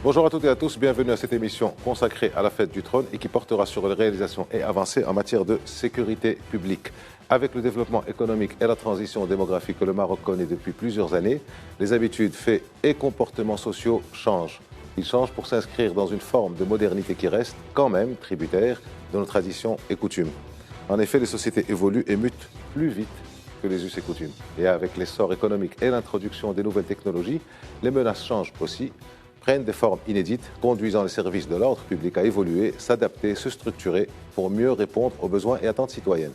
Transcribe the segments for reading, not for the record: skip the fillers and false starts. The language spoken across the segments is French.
Bonjour à toutes et à tous, bienvenue à cette émission consacrée à la fête du trône et qui portera sur les réalisations et avancées en matière de sécurité publique. Avec le développement économique et la transition démographique que le Maroc connaît depuis plusieurs années, les habitudes, faits et comportements sociaux changent. Ils changent pour s'inscrire dans une forme de modernité qui reste quand même tributaire de nos traditions et coutumes. En effet, les sociétés évoluent et mutent plus vite que les us et coutumes. Et avec l'essor économique et l'introduction des nouvelles technologies, les menaces changent aussi, prennent des formes inédites, conduisant les services de l'ordre public à évoluer, s'adapter, se structurer pour mieux répondre aux besoins et attentes citoyennes.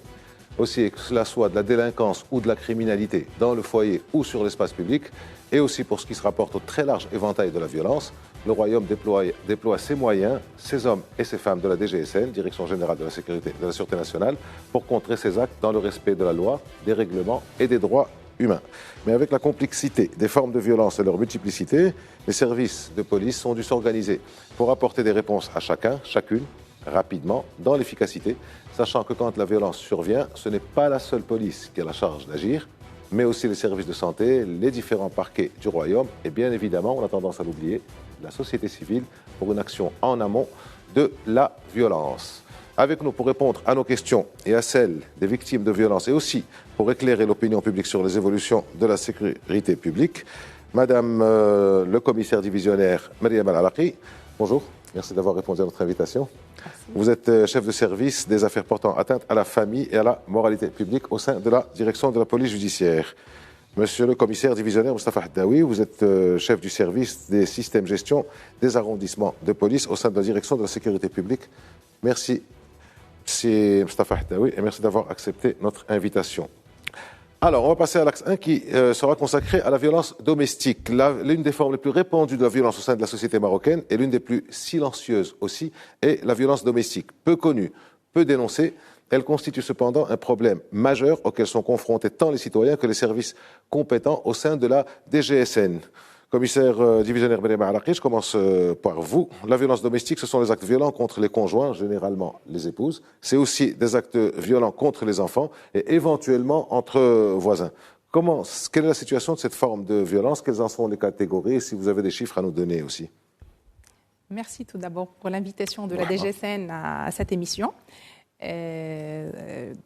Aussi, que cela soit de la délinquance ou de la criminalité dans le foyer ou sur l'espace public, et aussi pour ce qui se rapporte au très large éventail de la violence, le Royaume déploie ses moyens, ses hommes et ses femmes de la DGSN, Direction générale de la sécurité de la Sûreté nationale, pour contrer ces actes dans le respect de la loi, des règlements et des droits humains. Mais avec la complexité des formes de violence et leur multiplicité, les services de police ont dû s'organiser pour apporter des réponses à chacun, chacune, rapidement, dans l'efficacité, sachant que quand la violence survient, ce n'est pas la seule police qui a la charge d'agir, mais aussi les services de santé, les différents parquets du Royaume et bien évidemment, on a tendance à l'oublier, la société civile pour une action en amont de la violence. Avec nous pour répondre à nos questions et à celles des victimes de violences et aussi pour éclairer l'opinion publique sur les évolutions de la sécurité publique, Madame le commissaire divisionnaire Mariam Al-Alaqi. Bonjour, merci d'avoir répondu à notre invitation. Merci. Vous êtes chef de service des affaires portant atteinte à la famille et à la moralité publique au sein de la direction de la police judiciaire. Monsieur le commissaire divisionnaire Moustapha Haddaoui, vous êtes chef du service des systèmes gestion des arrondissements de police au sein de la direction de la sécurité publique. Merci. C'est Moustapha Haddaoui et merci d'avoir accepté notre invitation. Alors, on va passer à l'axe 1 qui sera consacré à la violence domestique. L'une des formes les plus répandues de la violence au sein de la société marocaine et l'une des plus silencieuses aussi est la violence domestique. Peu connue, peu dénoncée, elle constitue cependant un problème majeur auquel sont confrontés tant les citoyens que les services compétents au sein de la DGSN. Commissaire divisionnaire Mariam Al-Alaqi, je commence par vous. La violence domestique, ce sont les actes violents contre les conjoints, généralement les épouses. C'est aussi des actes violents contre les enfants et éventuellement entre voisins. Quelle est la situation de cette forme de violence? Quelles en sont les catégories? Si vous avez des chiffres à nous donner aussi. Merci tout d'abord pour l'invitation de la DGSN à cette émission.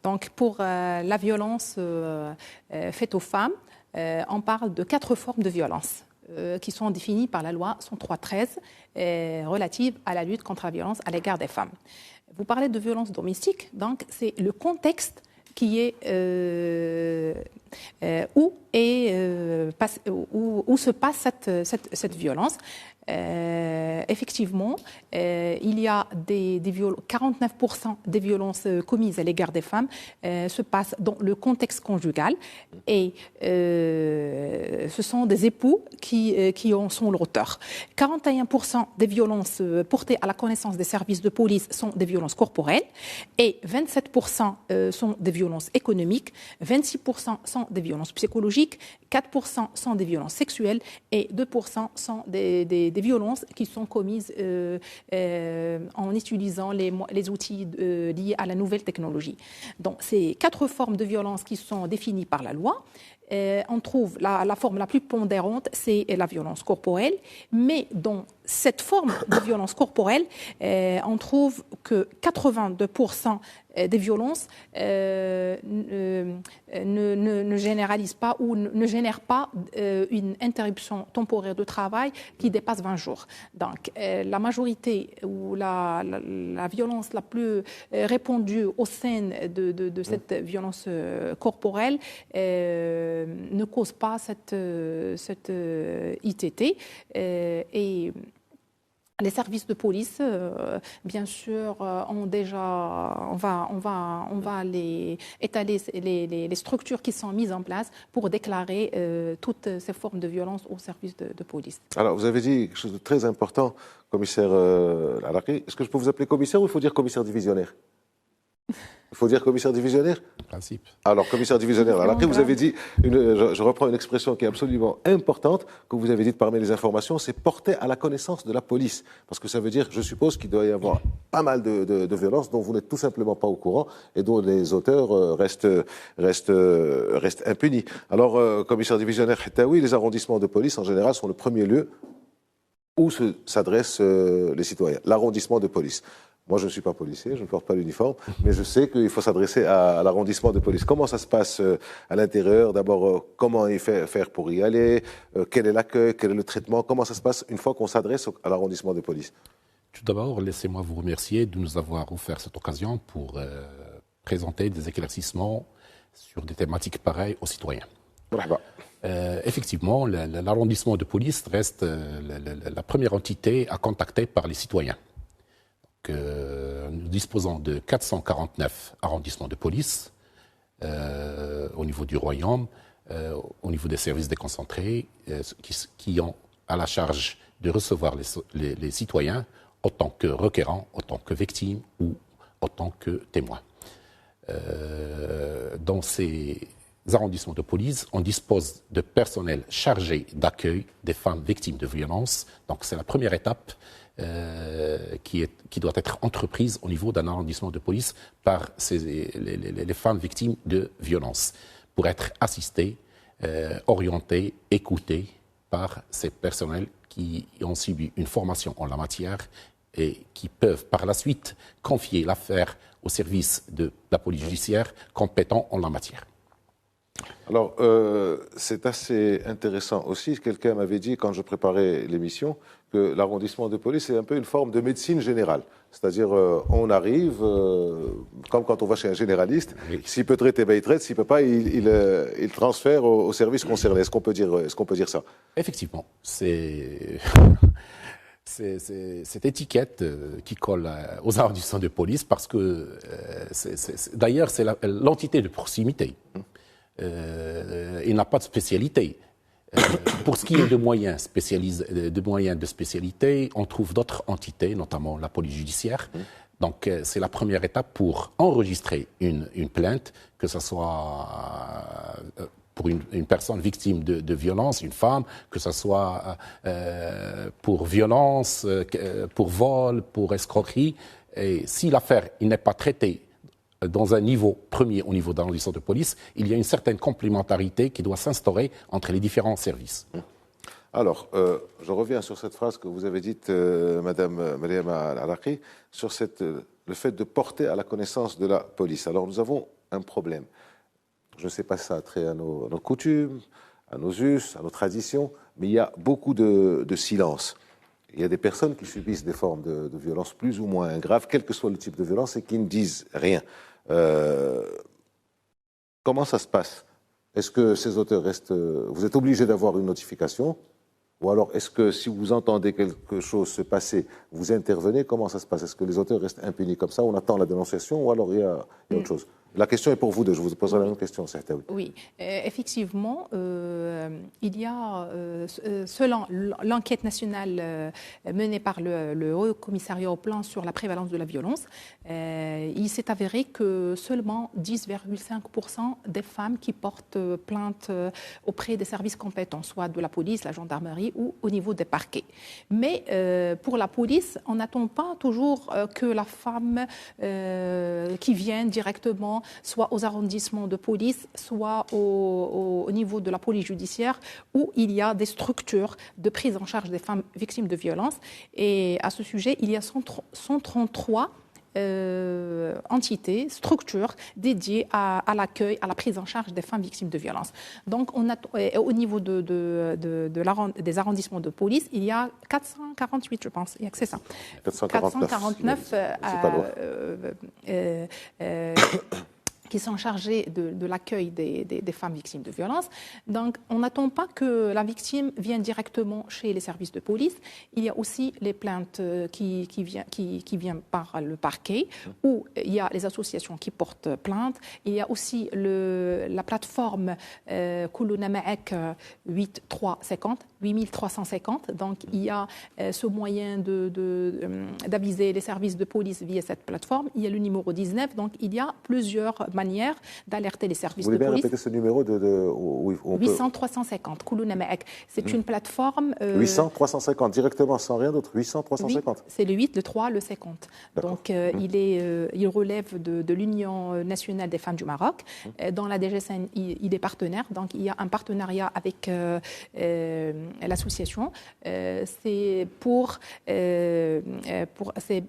Donc pour la violence faite aux femmes, on parle de 4 formes de violence qui sont définies par la loi 103/13 relative à la lutte contre la violence à l'égard des femmes. Vous parlez de violence domestique, donc c'est le contexte qui est où se passe cette violence. Effectivement, il y a 49% des violences commises à l'égard des femmes se passent dans le contexte conjugal et ce sont des époux qui en sont l'auteur. 41% des violences portées à la connaissance des services de police sont des violences corporelles et 27% sont des violences économiques, 26% sont des violences psychologiques, 4% sont des violences sexuelles et 2% sont des violences qui sont commises en utilisant les outils liés à la nouvelle technologie. Donc, ces 4 formes de violence qui sont définies par la loi, on trouve la forme la plus pondérante, c'est la violence corporelle, mais dans cette forme de violence corporelle, on trouve que 82% des violences ne généralisent pas ou ne génèrent pas une interruption temporaire de travail qui dépasse 20 jours. Donc, la majorité ou la violence la plus répandue au sein de cette violence corporelle ne cause pas cette ITT et les services de police, bien sûr, ont déjà, on va étaler les structures qui sont mises en place pour déclarer toutes ces formes de violence aux services de police. Alors, vous avez dit quelque chose de très important, commissaire Al-Alaqi. Est-ce que je peux vous appeler commissaire ou il faut dire commissaire divisionnaire? Il faut dire commissaire divisionnaire? Principe. Alors, commissaire divisionnaire, alors après, vous avez dit, je reprends une expression qui est absolument importante, que vous avez dite parmi les informations, c'est porter à la connaissance de la police. Parce que ça veut dire, je suppose, qu'il doit y avoir pas mal de violences dont vous n'êtes tout simplement pas au courant et dont les auteurs restent impunis. Alors, commissaire divisionnaire Haddaoui, les arrondissements de police, en général, sont le premier lieu où s'adressent les citoyens. L'arrondissement de police. Moi, je ne suis pas policier, je ne porte pas l'uniforme, mais je sais qu'il faut s'adresser à l'arrondissement de police. Comment ça se passe à l'intérieur? D'abord, comment faire pour y aller? Quel est l'accueil? Quel est le traitement? Comment ça se passe une fois qu'on s'adresse à l'arrondissement de police? Tout d'abord, laissez-moi vous remercier de nous avoir offert cette occasion pour présenter des éclaircissements sur des thématiques pareilles aux citoyens. Effectivement, l'arrondissement de police reste la première entité à contacter par les citoyens. Nous disposons de 449 arrondissements de police au niveau du royaume, au niveau des services déconcentrés, qui ont à la charge de recevoir les citoyens en tant que requérants, en tant que victimes ou en tant que témoins. Dans ces arrondissements de police, on dispose de personnel chargé d'accueil des femmes victimes de violences. Donc c'est la première étape qui doit être entreprise au niveau d'un arrondissement de police par les femmes victimes de violences, pour être assistées, orientées, écoutées par ces personnels qui ont subi une formation en la matière et qui peuvent par la suite confier l'affaire au service de la police judiciaire compétent en la matière. Alors, c'est assez intéressant aussi. Quelqu'un m'avait dit, quand je préparais l'émission, que l'arrondissement de police est un peu une forme de médecine générale. C'est-à-dire, on arrive, comme quand on va chez un généraliste, oui. S'il peut traiter, ben il traite, s'il ne peut pas, il transfère au service concerné. Est-ce qu'on peut dire ça? Effectivement. C'est cette étiquette qui colle aux arrondissements de police parce que, d'ailleurs, c'est l'entité de proximité. Il n'a pas de spécialité. Pour ce qui est de moyens de spécialité, on trouve d'autres entités, notamment la police judiciaire. Donc, c'est la première étape pour enregistrer une plainte, que ce soit pour une personne victime de violence, une femme, que ce soit pour violence, pour vol, pour escroquerie. Et si l'affaire n'est pas traitée dans un niveau premier au niveau d'arrondissement de police, il y a une certaine complémentarité qui doit s'instaurer entre les différents services. Alors, je reviens sur cette phrase que vous avez dite, Madame Mariam Al-Araqi, sur le fait de porter à la connaissance de la police. Alors, nous avons un problème. Je ne sais pas si ça a trait à nos coutumes, à nos us, à nos traditions, mais il y a beaucoup de silence. Il y a des personnes qui subissent des formes de violence plus ou moins graves, quel que soit le type de violence, et qui ne disent rien. Comment ça se passe? Est-ce que ces auteurs restent... Vous êtes obligé d'avoir une notification? Ou alors, est-ce que si vous entendez quelque chose se passer, vous intervenez? Comment ça se passe? Est-ce que les auteurs restent impunis comme ça? On attend la dénonciation ou alors il y a autre chose? La question est pour vous deux. Je vous poserai la même question, certainement. Oui, effectivement, il y a, selon l'enquête nationale menée par le Haut Commissariat au Plan sur la prévalence de la violence, il s'est avéré que seulement 10,5% des femmes qui portent plainte auprès des services compétents, soit de la police, la gendarmerie ou au niveau des parquets. Mais pour la police, on n'attend pas toujours que la femme qui vient directement soit aux arrondissements de police, soit au niveau de la police judiciaire, où il y a des structures de prise en charge des femmes victimes de violences. Et à ce sujet, il y a 133 entités, structures dédiées à l'accueil, à la prise en charge des femmes victimes de violences. Donc, au niveau des arrondissements de police, il y a 448, je pense. Il y a que c'est ça. 449 qui sont chargés de l'accueil des femmes victimes de violences. Donc, on n'attend pas que la victime vienne directement chez les services de police. Il y a aussi les plaintes qui viennent par le parquet, où il y a les associations qui portent plainte. Il y a aussi la plateforme Kuluna Ma'ak 8350. Donc, il y a ce moyen d'aviser les services de police via cette plateforme. Il y a le numéro 19. Donc, il y a plusieurs manière d'alerter les services Vous de voulez bien police. répéter ce numéro où on peut... 800 350. C'est une plateforme. 800 350 directement, sans rien d'autre. 800 350. Oui, c'est le 8, le 3, le 50. Donc, il relève de l'Union nationale des femmes du Maroc. Dans la DGSN, il est partenaire. Donc, il y a un partenariat avec l'association. C'est pour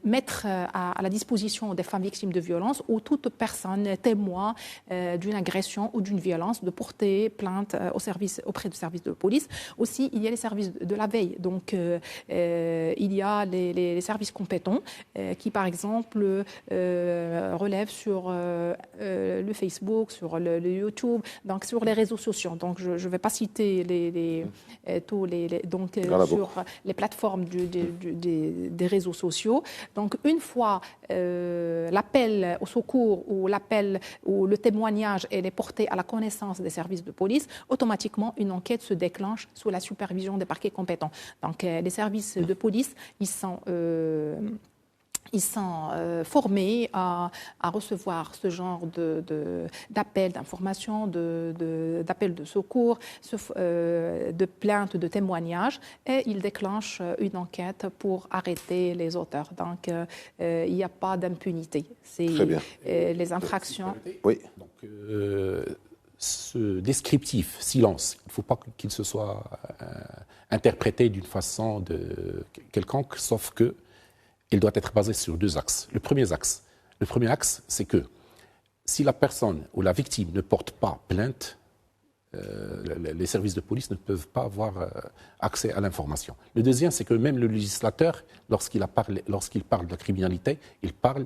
mettre à la disposition des femmes victimes de violences ou toute personne témoin d'une agression ou d'une violence de porter plainte auprès du service de police. Aussi, il y a les services de la veille. Donc, il y a les services compétents qui, par exemple, relèvent sur le Facebook, sur le YouTube, donc sur les réseaux sociaux. Donc, je ne vais pas citer tous sur les plateformes des réseaux sociaux. Donc, une fois l'appel au secours ou le témoignage est porté à la connaissance des services de police, automatiquement, une enquête se déclenche sous la supervision des parquets compétents. Donc, les services de police, ils sont formés à recevoir ce genre d'appels, d'informations, d'appels de secours, de plaintes, de témoignages, et ils déclenchent une enquête pour arrêter les auteurs. Donc, il n'y a pas d'impunité. Très bien. Les infractions. Oui. Donc, ce descriptif, silence, il ne faut pas qu'il se soit interprété d'une façon quelconque, sauf que il doit être basé sur deux axes. Le premier axe, c'est que si la personne ou la victime ne porte pas plainte, les services de police ne peuvent pas avoir accès à l'information. Le deuxième, c'est que même le législateur, lorsqu'il parle de la criminalité, il parle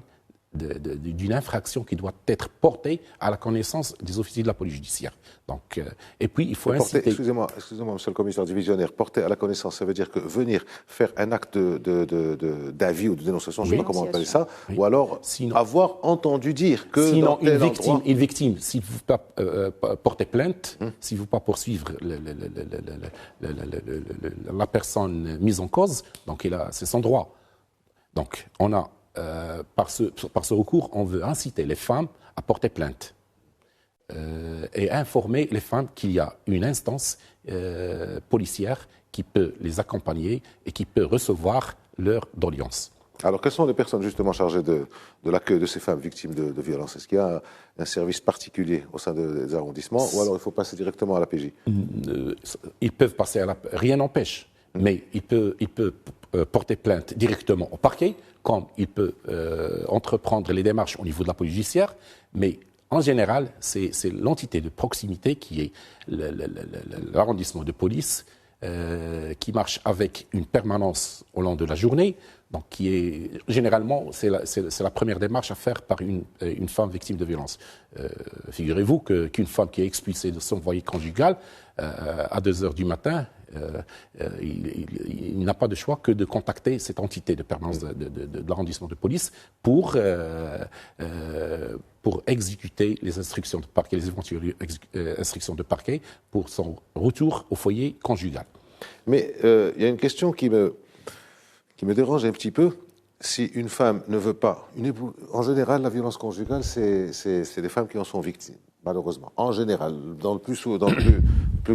d'une infraction qui doit être portée à la connaissance des officiers de la police judiciaire. Donc, et puis, il faut inciter... Excusez-moi, monsieur le commissaire divisionnaire, porter à la connaissance, ça veut dire que venir faire un acte d'avis ou de dénonciation, je ne sais pas comment appeler ça, ou alors avoir entendu dire que sinon, une victime, s'il ne veut pas porter plainte, s'il ne veut pas poursuivre la personne mise en cause, donc c'est son droit. Donc, on a par ce recours, on veut inciter les femmes à porter plainte et informer les femmes qu'il y a une instance policière qui peut les accompagner et qui peut recevoir leur doléance. Alors, quelles sont les personnes justement chargées de l'accueil de ces femmes victimes de violences? Est-ce qu'il y a un service particulier au sein des arrondissements ou alors il faut passer directement à la PJ? Ils peuvent passer à la... Rien n'empêche, mais il peut porter plainte directement au parquet, comme il peut entreprendre les démarches au niveau de la police judiciaire, mais en général, c'est l'entité de proximité qui est l'arrondissement de police qui marche avec une permanence au long de la journée, donc qui est généralement c'est la première démarche à faire par une femme victime de violence. Figurez-vous qu'une femme qui est expulsée de son foyer conjugal à 2h du matin, il n'a pas de choix que de contacter cette entité de permanence de l'arrondissement de police pour exécuter les instructions de parquet, les éventuelles instructions de parquet pour son retour au foyer conjugal. Mais il y a une question qui me dérange un petit peu. Si une femme ne veut pas, en général, la violence conjugale, c'est des femmes qui en sont victimes, malheureusement. En général, dans le plus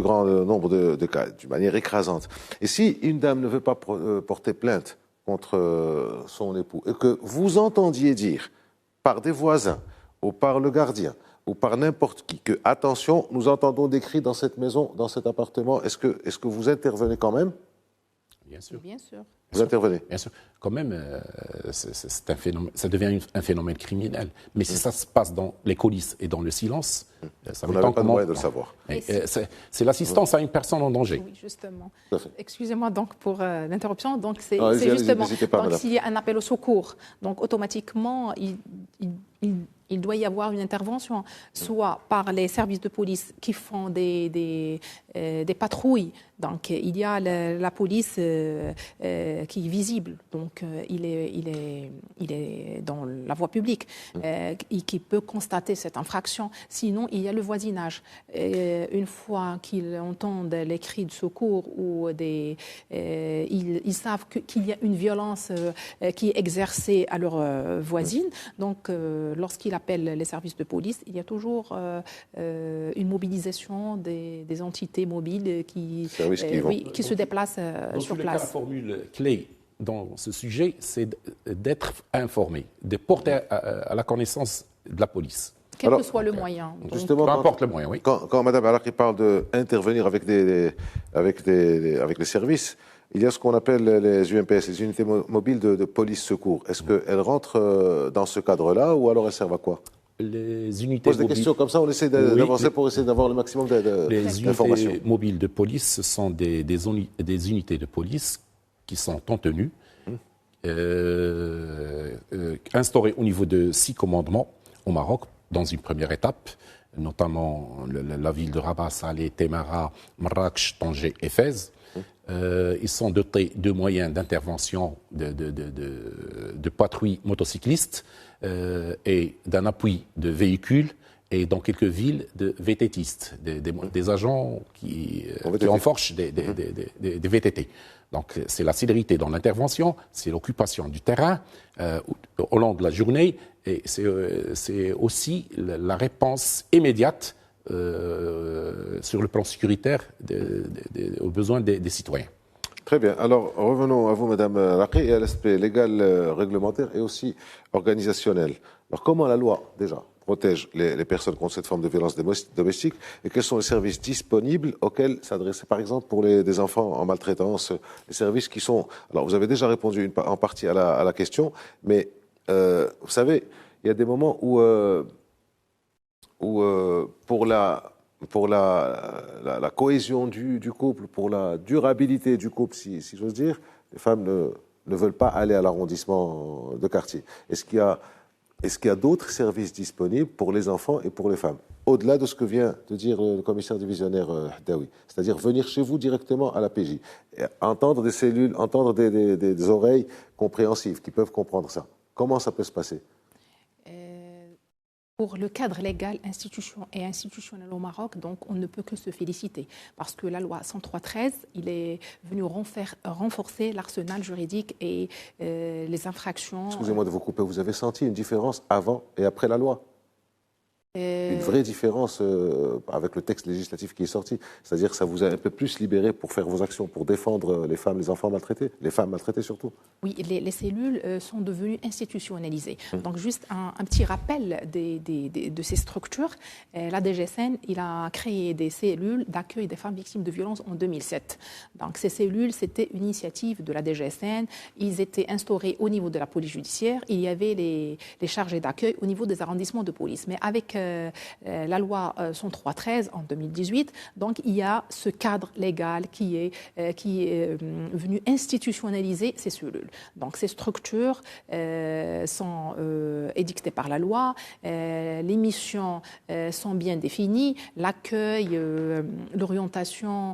grand nombre de cas, d'une manière écrasante. Et si une dame ne veut pas porter plainte contre son époux, et que vous entendiez dire par des voisins, ou par le gardien, ou par n'importe qui, que, attention, nous entendons des cris dans cette maison, dans cet appartement, est-ce que vous intervenez quand même? Bien sûr. Bien sûr. Vous intervenez? Bien sûr. Quand même, c'est un phénomène, ça devient un phénomène criminel. Mais si ça se passe dans les coulisses et dans le silence, ça vous n'avez pas de moyen de le savoir. C'est l'assistance à une personne en danger. Oui, justement. Excusez-moi donc pour l'interruption. Donc c'est justement, donc s'il y a un appel au secours, donc automatiquement il doit y avoir une intervention, soit par les services de police qui font des patrouilles. Donc il y a la police qui est visible, donc il est dans la voie publique et qui peut constater cette infraction. Sinon, il y a le voisinage. Une fois qu'ils entendent les cris de secours ou ils savent qu'il y a une violence qui est exercée à leur voisine. Donc, lorsqu'ils appelle les services de police, il y a toujours une mobilisation des entités mobiles qui se déplacent sur place. La formule clé dans ce sujet, c'est d'être informé, de porter à la connaissance de la police. Quel que soit le moyen. Justement, peu importe le moyen, oui. Quand Mme Alaqi parle d'intervenir avec les services, il y a ce qu'on appelle les UMPS, les unités mobiles de police secours. Est-ce qu'elles rentrent dans ce cadre-là ou alors elles servent à quoi? Les unités pose des questions comme ça, on essaie d'avancer pour essayer d'avoir le maximum d'informations. Les unités mobiles de police, ce sont des unités de police qui sont en tenue, instaurées au niveau de 6 commandements au Maroc, dans une première étape, notamment la ville de Rabat, Salé, Temara, Marrakech, Tanger et Fès. Ils sont dotés de moyens d'intervention de patrouilles motocyclistes et d'un appui de véhicules et dans quelques villes de VTTistes, des agents qui renforcent des VTT. Donc c'est la célérité dans l'intervention, c'est l'occupation du terrain au long de la journée et c'est aussi la réponse immédiate sur le plan sécuritaire aux besoins des citoyens. Très bien. Alors, revenons à vous, Madame Alaqi, et à l'aspect légal, réglementaire et aussi organisationnel. Alors, comment la loi, déjà, protège les personnes contre cette forme de violence domestique et quels sont les services disponibles auxquels s'adresser, par exemple, pour des enfants en maltraitance, les services qui sont... Alors, vous avez déjà répondu en partie à la question, mais vous savez, il y a des moments où pour la cohésion du couple, pour la durabilité du couple, si j'ose dire, les femmes ne veulent pas aller à l'arrondissement de quartier. Est-ce qu'il y a d'autres services disponibles pour les enfants et pour les femmes, au-delà de ce que vient de dire le commissaire divisionnaire Haddaoui, c'est-à-dire venir chez vous directement à la PJ, et entendre des cellules, entendre des oreilles compréhensives qui peuvent comprendre ça? Comment ça peut se passer? Pour le cadre légal et institutionnel au Maroc, donc on ne peut que se féliciter parce que la loi 103/13, il est venu renforcer l'arsenal juridique et les infractions. Excusez-moi de vous couper, vous avez senti une différence avant et après la loi? Une vraie différence avec le texte législatif qui est sorti. C'est-à-dire que ça vous a un peu plus libéré pour faire vos actions, pour défendre les femmes, les enfants maltraités, les femmes maltraitées surtout. Oui, les cellules sont devenues institutionnalisées. Donc juste un petit rappel de ces structures. La DGSN, il a créé des cellules d'accueil des femmes victimes de violences en 2007. Donc ces cellules, c'était une initiative de la DGSN. Ils étaient instaurés au niveau de la police judiciaire. Il y avait les chargés d'accueil au niveau des arrondissements de police. Mais avec la loi 103/13 en 2018. Donc, il y a ce cadre légal qui est venu institutionnaliser ces cellules. Donc, ces structures sont édictées par la loi, les missions sont bien définies, l'accueil, l'orientation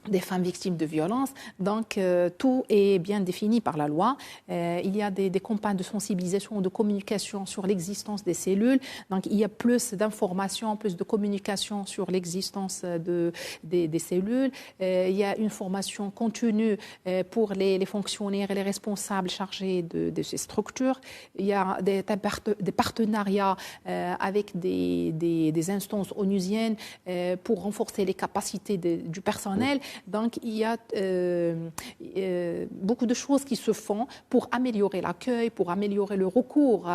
des femmes victimes de violences. Donc, tout est bien défini par la loi. Il y a des campagnes de sensibilisation, de communication sur l'existence des cellules. Donc, il y a plus d'informations, plus de communication sur l'existence des cellules. Il y a une formation continue pour les fonctionnaires et les responsables chargés de ces structures. Il y a des partenariats avec des instances onusiennes pour renforcer les capacités du personnel. Donc, il y a beaucoup de choses qui se font pour améliorer l'accueil, pour améliorer le recours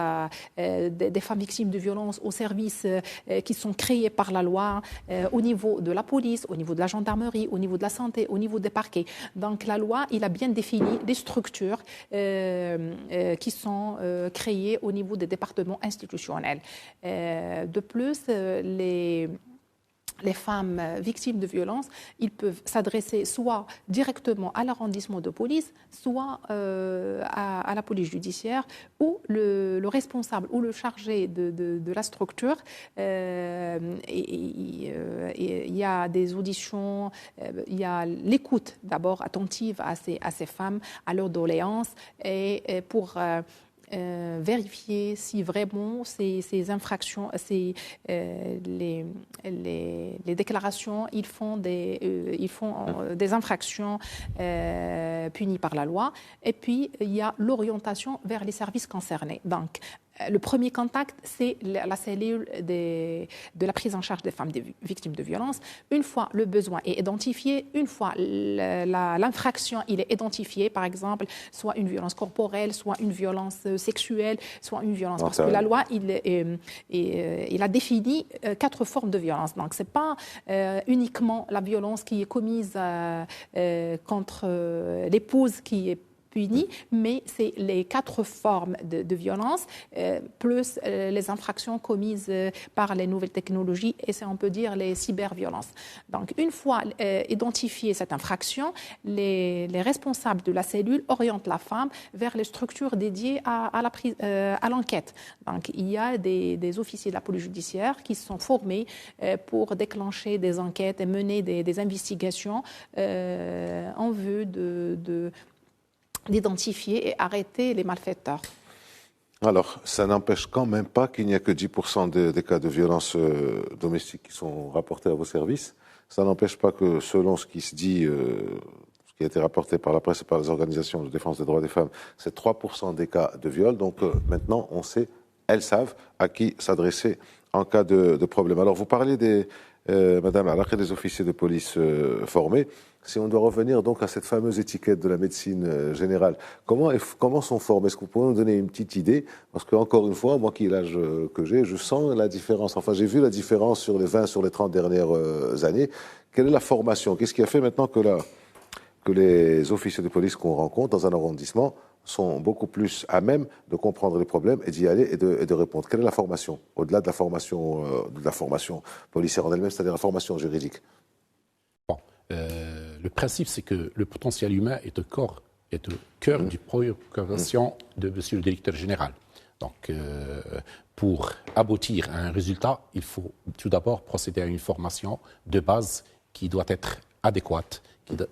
des femmes victimes de violences aux services qui sont créés par la loi au niveau de la police, au niveau de la gendarmerie, au niveau de la santé, au niveau des parquets. Donc, la loi, il a bien défini les structures qui sont créées au niveau des départements institutionnels. De plus, les femmes victimes de violences, ils peuvent s'adresser soit directement à l'arrondissement de police, soit à la police judiciaire, où le responsable ou le chargé de la structure, il y a des auditions, il y a l'écoute d'abord attentive à ces femmes, à leurs doléances, et pour vérifier si vraiment ces infractions, les déclarations, ils font des infractions punies par la loi. Et puis, il y a l'orientation vers les services concernés. Donc, Le premier contact, c'est la cellule de la prise en charge des femmes victimes de violences. Une fois le besoin est identifié, une fois l'infraction est identifiée, par exemple, soit une violence corporelle, soit une violence sexuelle, soit une violence... Parce que la loi, il a défini 4 formes de violence. Donc, ce n'est pas uniquement la violence qui est commise contre l'épouse qui est punis, mais c'est les 4 formes de violence, plus les infractions commises par les nouvelles technologies, et c'est, on peut dire, les cyberviolences. Donc, une fois identifiée cette infraction, les responsables de la cellule orientent la femme vers les structures dédiées à l'enquête. Donc, il y a des officiers de la police judiciaire qui sont formés pour déclencher des enquêtes et mener des investigations en vue d'identifier et arrêter les malfaiteurs. Alors, ça n'empêche quand même pas qu'il n'y a que 10% des cas de violences domestiques qui sont rapportés à vos services. Ça n'empêche pas que, selon ce qui se dit, ce qui a été rapporté par la presse et par les organisations de défense des droits des femmes, c'est 3% des cas de viol. Donc maintenant, on sait, elles savent à qui s'adresser en cas de problème. Alors, vous parlez Madame Alaqi, des officiers de police formés. Si on doit revenir donc à cette fameuse étiquette de la médecine générale, comment sont formés? Est-ce que vous pouvez nous donner une petite idée? Parce que, encore une fois, moi qui ai l'âge que j'ai, je sens la différence. Enfin, j'ai vu la différence sur les 20, sur les 30 dernières années. Quelle est la formation? Qu'est-ce qui a fait maintenant que les officiers de police qu'on rencontre dans un arrondissement sont beaucoup plus à même de comprendre les problèmes et d'y aller et de répondre? Quelle est la formation? Au-delà de la formation policière en elle-même, c'est-à-dire la formation juridique. Le principe, c'est que le potentiel humain est au cœur du préoccupation de Monsieur le Directeur Général. Donc, pour aboutir à un résultat, il faut tout d'abord procéder à une formation de base qui doit être adéquate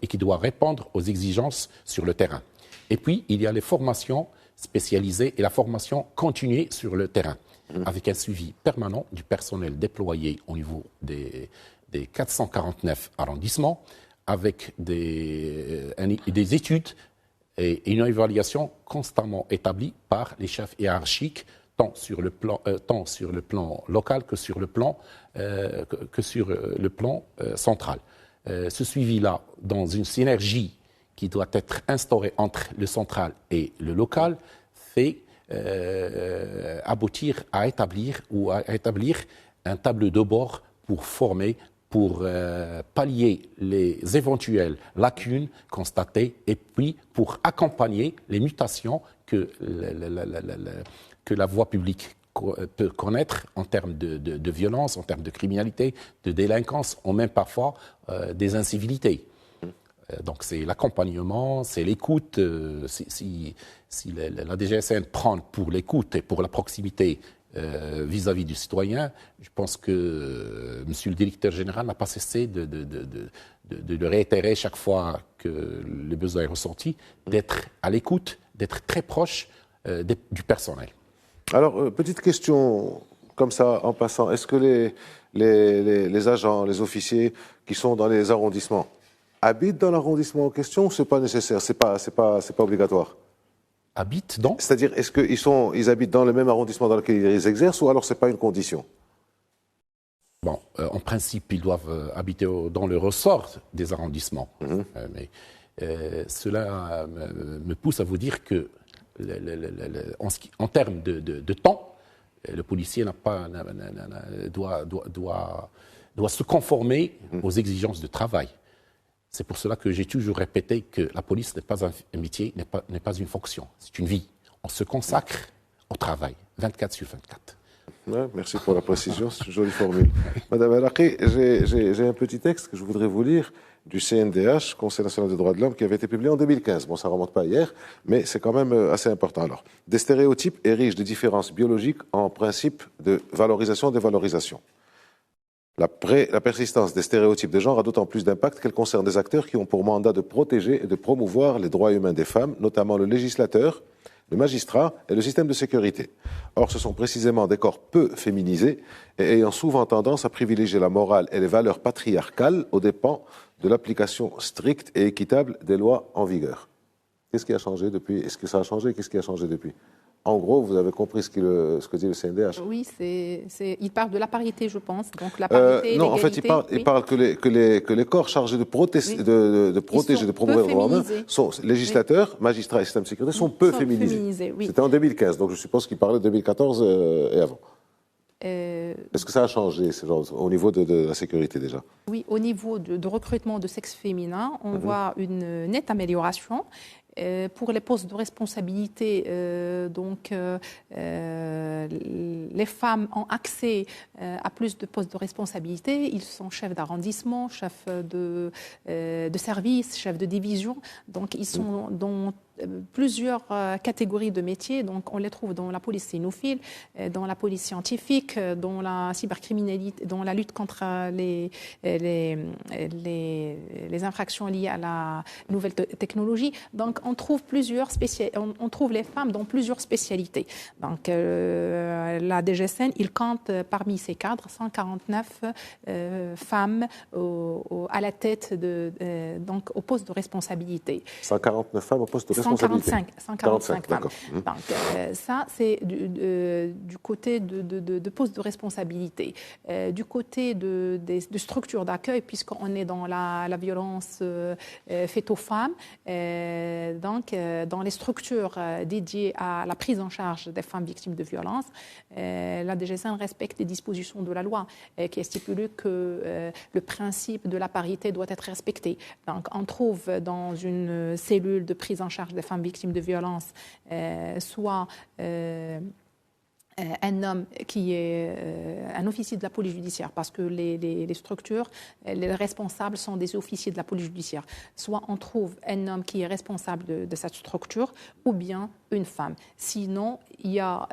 et qui doit répondre aux exigences sur le terrain. Et puis, il y a les formations spécialisées et la formation continuée sur le terrain, avec un suivi permanent du personnel déployé au niveau des 449 arrondissements, avec des études et une évaluation constamment établie par les chefs hiérarchiques, tant sur le plan local que sur le plan central. Ce suivi-là, dans une synergie qui doit être instaurée entre le central et le local, fait aboutir à établir un tableau de bord pour former, pour pallier les éventuelles lacunes constatées et puis pour accompagner les mutations que la voie publique peut connaître en termes de violence, en termes de criminalité, de délinquance, ou même parfois des incivilités. Donc c'est l'accompagnement, c'est l'écoute. Si la DGSN prend pour l'écoute et pour la proximité vis-à-vis du citoyen, je pense que Monsieur le Directeur Général n'a pas cessé de le réitérer chaque fois que le besoin est ressenti, d'être à l'écoute, d'être très proche du personnel. Alors, petite question comme ça en passant, est-ce que les agents, les officiers qui sont dans les arrondissements habitent dans l'arrondissement en question ou c'est pas nécessaire, c'est pas obligatoire? Habitent dans? C'est-à-dire, est-ce qu'ils habitent dans le même arrondissement dans lequel ils exercent ou alors c'est pas une condition? Bon, en principe, ils doivent habiter dans le ressort des arrondissements. Mais cela me pousse à vous dire que en termes de temps, le policier doit se conformer aux exigences de travail. C'est pour cela que j'ai toujours répété que la police n'est pas un métier, n'est pas une fonction, c'est une vie. On se consacre au travail, 24 sur 24. Ouais, merci pour la précision, c'est une jolie formule. Madame Alaqi, j'ai un petit texte que je voudrais vous lire du CNDH, Conseil national des droits de l'homme, qui avait été publié en 2015. Bon, ça ne remonte pas hier, mais c'est quand même assez important. Alors, des stéréotypes érigent des différences biologiques en principe de valorisation, dévalorisation. La persistance des stéréotypes de genre a d'autant plus d'impact qu'elle concerne des acteurs qui ont pour mandat de protéger et de promouvoir les droits humains des femmes, notamment le législateur, le magistrat et le système de sécurité. Or, ce sont précisément des corps peu féminisés et ayant souvent tendance à privilégier la morale et les valeurs patriarcales aux dépens de l'application stricte et équitable des lois en vigueur. Qu'est-ce qui a changé depuis? Est-ce que ça a changé? Qu'est-ce qui a changé depuis? En gros, vous avez compris ce que dit le CNDH. Oui, il parle de la parité, je pense. Donc la parité, non, en fait, il parle que les corps chargés de protéger, de promouvoir les droits humains, sont législateurs, magistrats et système de sécurité, sont peu féminisés. Oui. C'était en 2015, donc je suppose qu'il parlait de 2014 et avant. Est-ce que ça a changé au niveau de la sécurité déjà? Oui, au niveau de recrutement de sexe féminin, on voit une nette amélioration. Pour les postes de responsabilité, les femmes ont accès à plus de postes de responsabilité. Ils sont chefs d'arrondissement, chefs de service, chefs de division. Donc, ils sont dans plusieurs catégories de métiers. Donc, on les trouve dans la police cynophile, dans la police scientifique, dans la cybercriminalité, dans la lutte contre les infractions liées à la nouvelle technologie. Donc, on trouve les femmes dans plusieurs spécialités. Donc, la DGSN, il compte parmi ses cadres 149 femmes à la tête donc au poste de responsabilité. 149 femmes au poste de responsabilité. 145 femmes. Donc, ça, c'est du côté de postes de responsabilité. Du côté de structures d'accueil, puisqu'on est dans la violence faite aux femmes, donc dans les structures dédiées à la prise en charge des femmes victimes de violences, la DGSN respecte les dispositions de la loi qui stipule que le principe de la parité doit être respecté. Donc, on trouve dans une cellule de prise en charge des femmes victimes de violences soit un homme qui est un officier de la police judiciaire, parce que les structures, les responsables sont des officiers de la police judiciaire. Soit on trouve un homme qui est responsable de cette structure, ou bien une femme. Sinon, il y a,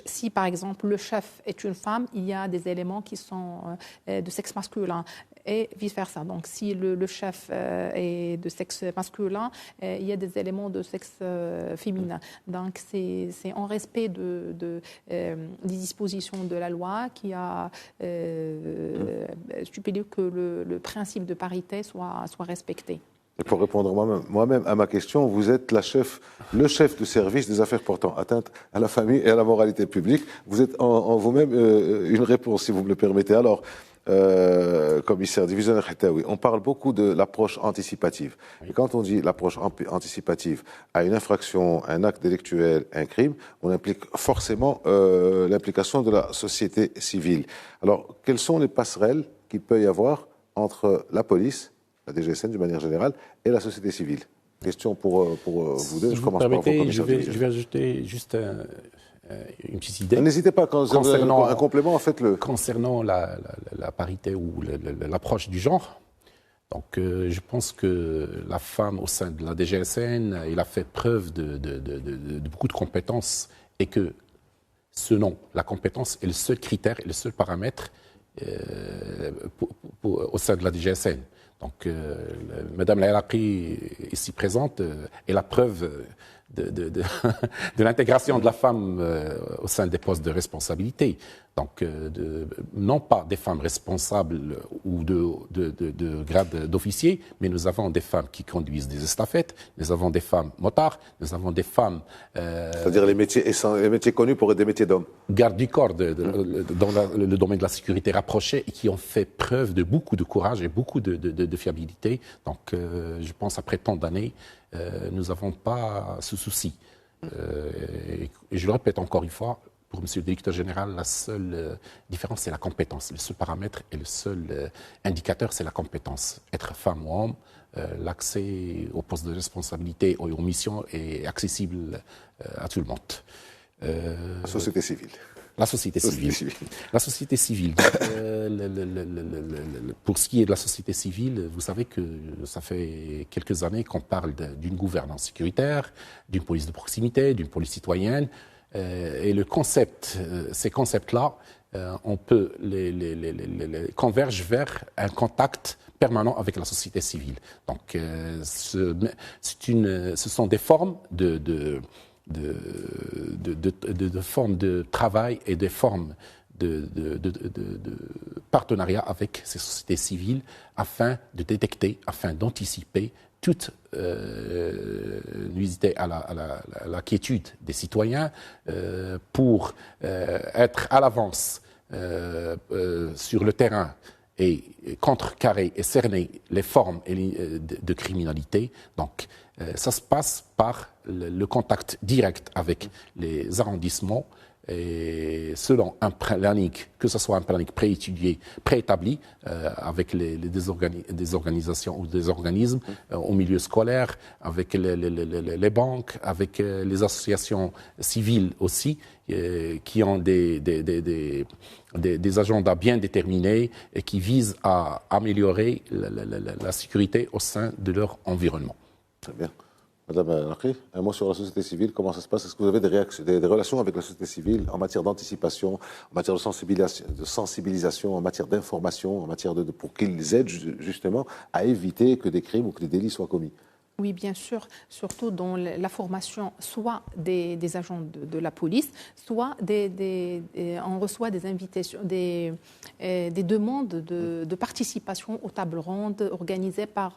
si par exemple le chef est une femme, il y a des éléments qui sont de sexe masculin et vice-versa. Donc, si le chef est de sexe masculin, il y a des éléments de sexe féminin. Donc, c'est en respect des dispositions de la loi qui a stipulé que le principe de parité soit respecté. Et pour répondre moi-même à ma question, vous êtes le chef du service des affaires portant atteinte à la famille et à la moralité publique. Vous êtes en vous-même une réponse, si vous me le permettez. Alors, commissaire divisionnaire Hataoui, on parle beaucoup de l'approche anticipative. Et quand on dit l'approche anticipative à une infraction, un acte délictuel, un crime, on implique forcément l'implication de la société civile. Alors, quelles sont les passerelles qu'il peut y avoir entre la police, la DGSN d'une manière générale, et la société civile? Question pour vous deux. Je commence par vous, commissaire. Je vais ajouter juste une petite idée. N'hésitez pas, quand vous avez un complément, faites-le. Concernant la parité ou l'approche du genre, donc je pense que la femme au sein de la DGSN, elle a fait preuve de beaucoup de compétences, et que la compétence est le seul critère et le seul paramètre au sein de la DGSN. Donc, Madame Laïlaqi, ici présente, est la preuve de l'intégration de la femme au sein des postes de responsabilité. Donc, non pas des femmes responsables ou de grade d'officier, mais nous avons des femmes qui conduisent des estafettes, nous avons des femmes motards, nous avons des femmes... C'est-à-dire les métiers connus pour être des métiers d'hommes. Gardes du corps dans le domaine de la sécurité rapprochée, et qui ont fait preuve de beaucoup de courage et beaucoup de fiabilité. Donc, je pense, après tant d'années, nous n'avons pas ce souci. Et je le répète encore une fois, pour M. le directeur général, la seule différence, c'est la compétence. Le seul paramètre et le seul indicateur, c'est la compétence. Être femme ou homme, l'accès aux postes de responsabilité, aux missions est accessible à tout le monde. La société civile. La société civile. La société civile. Pour ce qui est de la société civile, vous savez que ça fait quelques années qu'on parle d'une gouvernance sécuritaire, d'une police de proximité, d'une police citoyenne. Et ces concepts-là, on peut les converger vers un contact permanent avec la société civile. Donc, ce sont des formes de formes de travail et des formes de partenariat avec ces sociétés civiles, afin de détecter, afin d'anticiper toute nuisité à la quiétude des citoyens, pour être à l'avance sur le terrain et contrecarrer et cerner les formes de criminalité. Donc, ça se passe par le contact direct avec les arrondissements, et selon un planning, que ce soit un planning préétudié, préétabli, avec des organisations ou des organismes au milieu scolaire, avec les banques, avec les associations civiles aussi, qui ont des agendas bien déterminés et qui visent à améliorer la sécurité au sein de leur environnement. Très bien. Madame Nakhi, un mot sur la société civile, comment ça se passe? Est-ce que vous avez des relations avec la société civile en matière d'anticipation, en matière de sensibilisation, en matière d'information, en matière pour qu'ils aident justement à éviter que des crimes ou que des délits soient commis? Oui, bien sûr, surtout dans la formation, soit des agents de la police, soit on reçoit des invitations, des demandes de participation aux tables rondes organisées par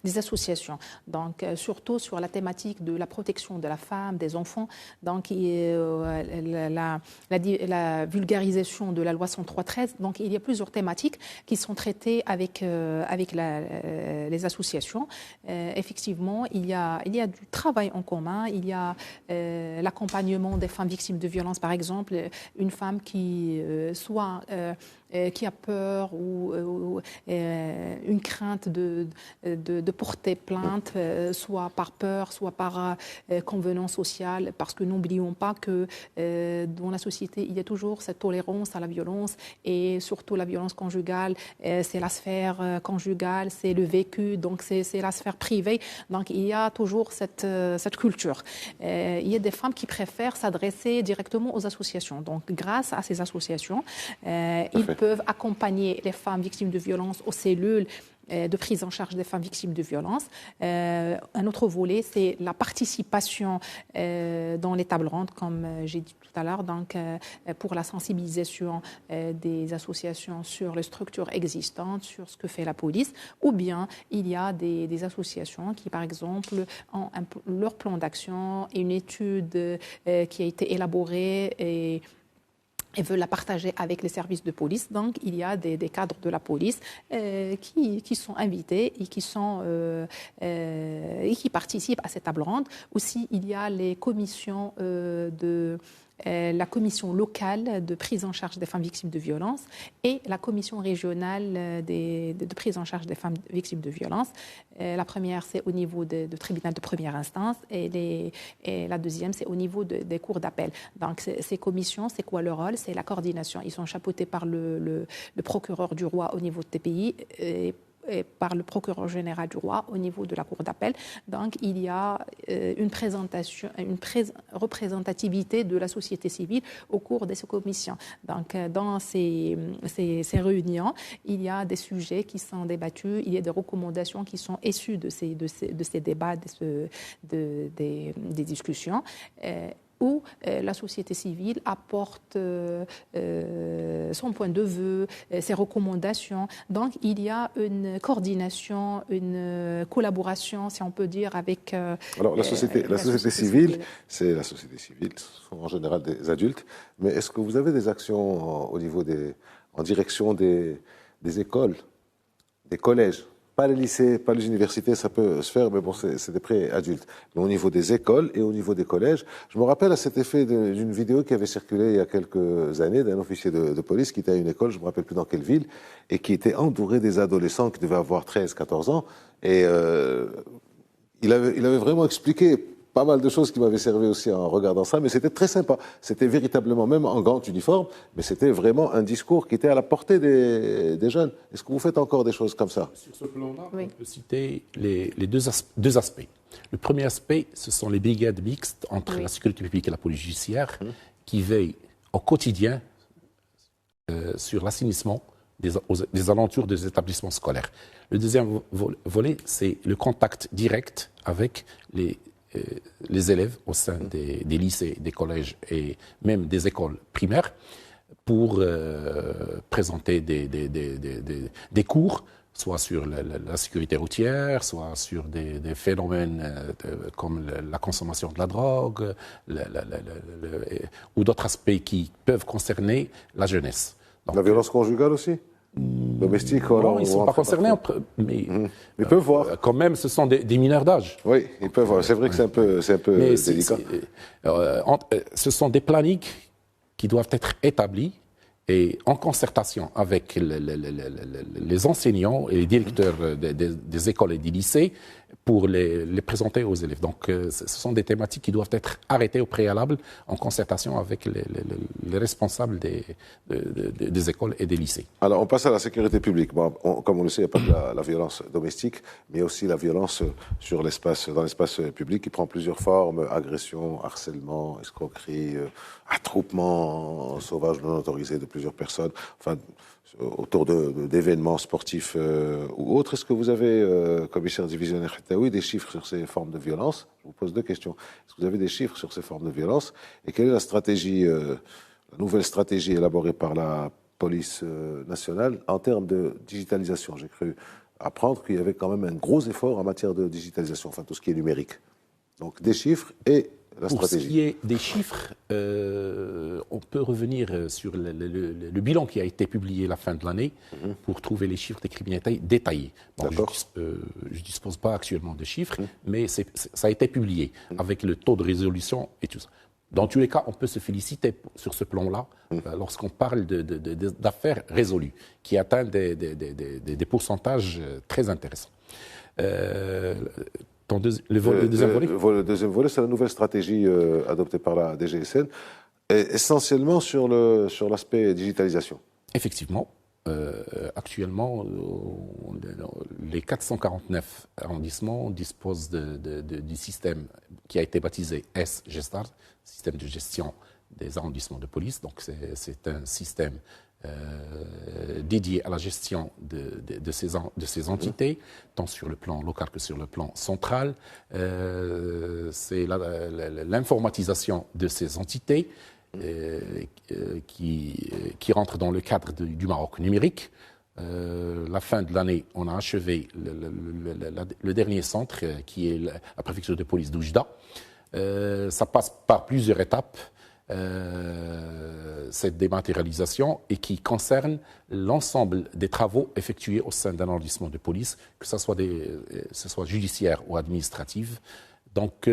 des associations. Donc, surtout sur la thématique de la protection de la femme, des enfants, donc la vulgarisation de la loi 103-13. Donc, il y a plusieurs thématiques qui sont traitées avec les associations. Effectivement, il y a du travail en commun, il y a l'accompagnement des femmes victimes de violences, par exemple, une femme qui a peur ou une crainte de porter plainte, soit par peur, soit par convenance sociale, parce que n'oublions pas que dans la société, il y a toujours cette tolérance à la violence, et surtout la violence conjugale, c'est la sphère conjugale, c'est le vécu, donc c'est la sphère privée. Donc il y a toujours cette culture. Il y a des femmes qui préfèrent s'adresser directement aux associations. Donc grâce à ces associations, ils peuvent accompagner les femmes victimes de violences aux cellules de prise en charge des femmes victimes de violences. Un autre volet, c'est la participation dans les tables rondes, comme j'ai dit tout à l'heure, donc pour la sensibilisation des associations sur les structures existantes, sur ce que fait la police, ou bien il y a des associations qui, par exemple, ont leur plan d'action et une étude qui a été élaborée et veulent la partager avec les services de police. Donc, il y a des cadres de la police qui sont invités et qui participent à cette table ronde. Aussi, il y a les commissions la commission locale de prise en charge des femmes victimes de violences et la commission régionale de prise en charge des femmes victimes de violences. La première, c'est au niveau du tribunal de première instance et la deuxième, c'est au niveau des cours d'appel. Donc, ces commissions, c'est quoi leur rôle? C'est la coordination. Ils sont chapeautés par le procureur du roi au niveau de TPI et par le procureur général du roi au niveau de la cour d'appel. Donc, il y a une représentativité de la société civile au cours de ces commissions. Donc, dans ces réunions, il y a des sujets qui sont débattus, il y a des recommandations qui sont issues de ces débats, des discussions. Où la société civile apporte son point de vue, ses recommandations. Donc, il y a une coordination, une collaboration, si on peut dire, avec... Alors, la société civile, c'est la société civile, ce sont en général des adultes, mais est-ce que vous avez des actions en direction des écoles, des collèges? Pas les lycées, pas les universités, ça peut se faire, mais bon, c'est des pré-adultes. Mais au niveau des écoles et au niveau des collèges, je me rappelle à cet effet d'une vidéo qui avait circulé il y a quelques années d'un officier de police qui était à une école, je ne me rappelle plus dans quelle ville, et qui était entouré des adolescents qui devaient avoir 13, 14 ans. Et il avait vraiment expliqué pas mal de choses qui m'avaient servi aussi en regardant ça, mais c'était très sympa. C'était véritablement, même en grand uniforme, mais c'était vraiment un discours qui était à la portée des jeunes. Est-ce que vous faites encore des choses comme ça? Sur ce plan-là, oui. On peut citer les deux aspects. Le premier aspect, ce sont les brigades mixtes entre la sécurité publique et la police judiciaire qui veillent au quotidien sur l'assainissement des alentours des établissements scolaires. Le deuxième volet, c'est le contact direct avec les élèves au sein des lycées, des collèges et même des écoles primaires pour présenter des cours soit sur la sécurité routière, soit sur des phénomènes comme la consommation de la drogue, ou d'autres aspects qui peuvent concerner la jeunesse. Donc, la violence conjugale aussi domestique? Non, ils ne sont pas concernés, mais ils peuvent voir. Quand même, ce sont des mineurs d'âge. Oui, ils peuvent voir. C'est vrai que c'est un peu délicat. Ce sont des plannings qui doivent être établis et en concertation avec les enseignants et les directeurs des écoles et des lycées pour les présenter aux élèves. Donc, ce sont des thématiques qui doivent être arrêtées au préalable en concertation avec les responsables des écoles et des lycées. Alors, on passe à la sécurité publique. Bon, comme on le sait, il n'y a pas que la violence domestique, mais aussi la violence dans l'espace public qui prend plusieurs formes: agression, harcèlement, escroquerie, attroupement sauvage non autorisé de plusieurs personnes, enfin, autour d'événements sportifs ou autres. Est-ce que vous avez, commissaire divisionnaire Khataoui, des chiffres sur ces formes de violence? Je vous pose deux questions. Est-ce que vous avez des chiffres sur ces formes de violence? Et quelle est la stratégie, la nouvelle stratégie élaborée par la police nationale en termes de digitalisation? J'ai cru apprendre qu'il y avait quand même un gros effort en matière de digitalisation, enfin tout ce qui est numérique. Donc des chiffres et la stratégie. Pour ce qui est des chiffres, on peut revenir sur le bilan qui a été publié à la fin de l'année pour trouver les chiffres des criminalités détaillés. Bon, je ne dispose pas actuellement de chiffres, mais ça a été publié avec le taux de résolution et tout ça. Dans tous les cas, on peut se féliciter sur ce plan-là lorsqu'on parle d'affaires résolues, qui atteignent des pourcentages très intéressants. Le deuxième volet, c'est la nouvelle stratégie adoptée par la DGSN, essentiellement sur l'aspect digitalisation. Effectivement. Actuellement, les 449 arrondissements disposent du système qui a été baptisé S-Gestar, système de gestion des arrondissements de police. Donc, c'est un système dédié à la gestion de ces entités, tant sur le plan local que sur le plan central. C'est l'informatisation de ces entités qui rentre dans le cadre du Maroc numérique. La fin de l'année, on a achevé le dernier centre, qui est la préfecture de police d'Oujda. Ça passe par plusieurs étapes, cette dématérialisation, et qui concerne l'ensemble des travaux effectués au sein d'un arrondissement de police, que ce soit judiciaire ou administratif. Donc,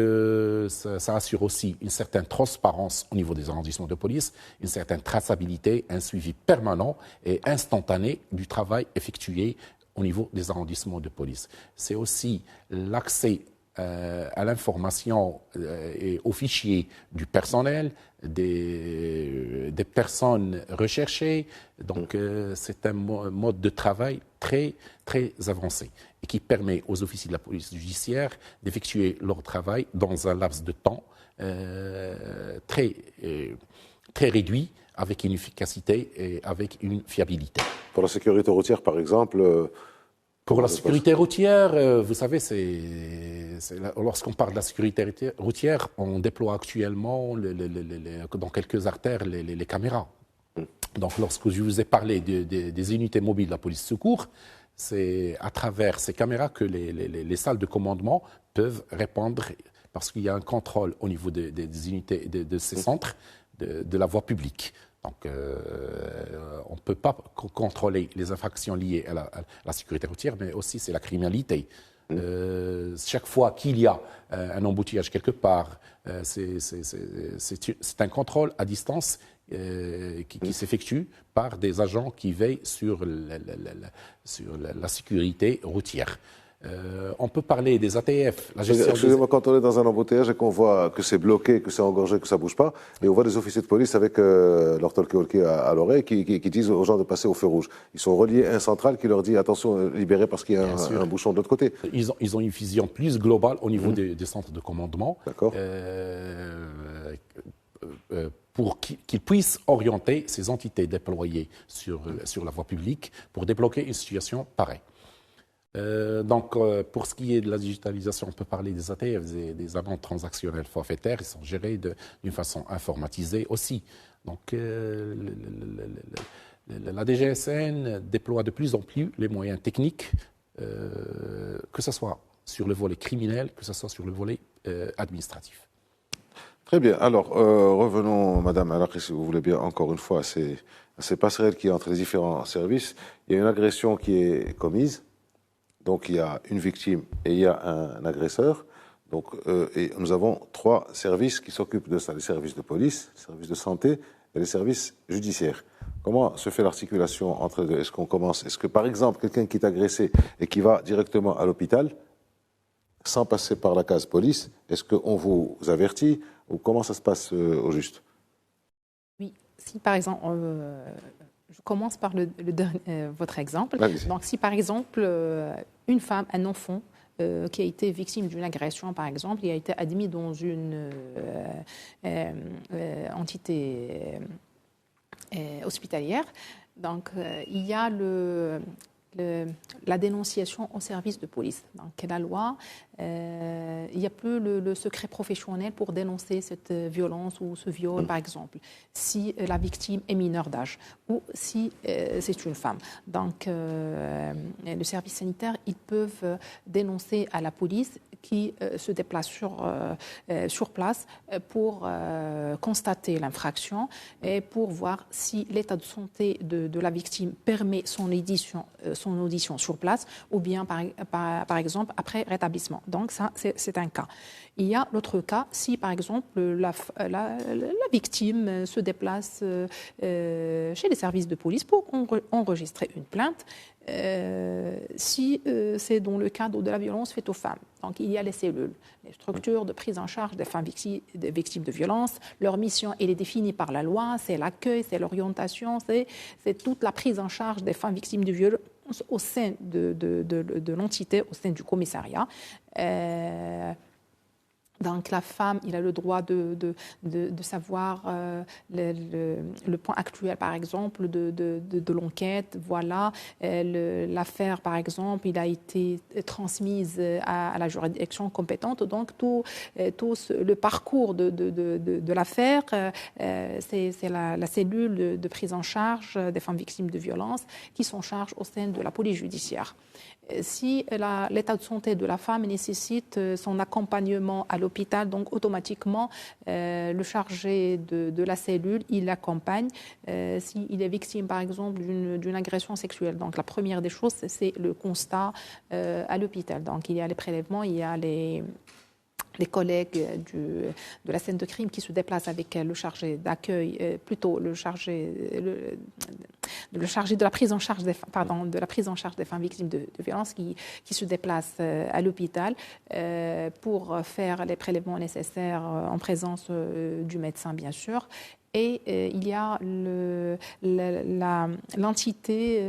ça assure aussi une certaine transparence au niveau des arrondissements de police, une certaine traçabilité, un suivi permanent et instantané du travail effectué au niveau des arrondissements de police. C'est aussi l'accès à l'information et aux fichiers du personnel, des personnes recherchées. Donc, c'est un mode de travail très, très avancé et qui permet aux officiers de la police judiciaire d'effectuer leur travail dans un laps de temps très réduit, avec une efficacité et avec une fiabilité. Pour la sécurité routière, par exemple... Pour la sécurité routière, vous savez, lorsqu'on parle de la sécurité routière, on déploie actuellement dans quelques artères les caméras. Donc, lorsque je vous ai parlé des unités mobiles de la police secours, c'est à travers ces caméras que les salles de commandement peuvent répondre, parce qu'il y a un contrôle au niveau des unités de ces centres de la voie publique. Donc, on ne peut pas contrôler les infractions liées à la sécurité routière, mais aussi c'est la criminalité. Chaque fois qu'il y a un embouteillage quelque part, c'est un contrôle à distance qui s'effectue par des agents qui veillent sur la sécurité routière. On peut parler des ATF. Excusez-moi, quand on est dans un embouteillage et qu'on voit que c'est bloqué, que c'est engorgé, que ça ne bouge pas, et on voit des officiers de police avec leur talkie-walkie à l'oreille qui disent aux gens de passer au feu rouge. Ils sont reliés à un central qui leur dit attention, libérez parce qu'il y a un bouchon de l'autre côté. Ils ont une vision plus globale au niveau des centres de commandement. D'accord. Pour qu'ils puissent orienter ces entités déployées sur la voie publique pour débloquer une situation pareille. Donc, pour ce qui est de la digitalisation, on peut parler des ATF, des amendes transactionnelles forfaitaires. Ils sont gérés d'une façon informatisée aussi. Donc, La DGSN déploie de plus en plus les moyens techniques, que ce soit sur le volet criminel, que ce soit sur le volet administratif. Très bien. Alors, revenons, Madame Alakri, si vous voulez bien, encore une fois, à ces passerelles qui entre les différents services. Il y a une agression qui est commise. Donc, il y a une victime et il y a un agresseur. Donc, et nous avons 3 services qui s'occupent de ça, les services de police, les services de santé et les services judiciaires. Comment se fait l'articulation entre les deux? Est-ce que, par exemple, quelqu'un qui est agressé et qui va directement à l'hôpital, sans passer par la case police, est-ce qu'on vous avertit ou comment ça se passe au juste? Oui, si par exemple, je commence par votre exemple. Donc, si par exemple, une femme, un enfant, qui a été victime d'une agression, par exemple, il a été admis dans une entité hospitalière. Donc, il y a la dénonciation au service de police. Donc, la loi, il n'y a plus le secret professionnel pour dénoncer cette violence ou ce viol, par exemple, si la victime est mineure d'âge ou si c'est une femme. Donc, le service sanitaire, ils peuvent dénoncer à la police qui se déplace sur place pour constater l'infraction et pour voir si l'état de santé de la victime permet son audition sur place ou bien, par exemple, après rétablissement. Donc, ça, c'est un cas. Il y a l'autre cas, si, par exemple, la victime se déplace chez les services de police pour enregistrer une plainte, si c'est dans le cadre de la violence faite aux femmes. Donc, il y a les cellules, les structures de prise en charge des femmes victimes de violences. Leur mission, elle est définie par la loi, c'est l'accueil, c'est l'orientation, c'est toute la prise en charge des femmes victimes de violences au sein de l'entité, au sein du commissariat. Donc la femme, il a le droit de savoir le point actuel, par exemple, de l'enquête. Voilà, l'affaire, par exemple, il a été transmise à la juridiction compétente. Donc tout le parcours de l'affaire, c'est la cellule de prise en charge des femmes victimes de violences qui s'en charge au sein de la police judiciaire. Si l'état de santé de la femme nécessite son accompagnement à l'hôpital, donc automatiquement, le chargé de la cellule, il l'accompagne s'il est victime, par exemple, d'une agression sexuelle. Donc la première des choses, c'est le constat à l'hôpital. Donc il y a les prélèvements, il y a les collègues de la scène de crime qui se déplacent avec le chargé d'accueil, plutôt le chargé de la prise en charge des femmes victimes de violences qui se déplace à l'hôpital pour faire les prélèvements nécessaires en présence du médecin, bien sûr. Et il y a l'entité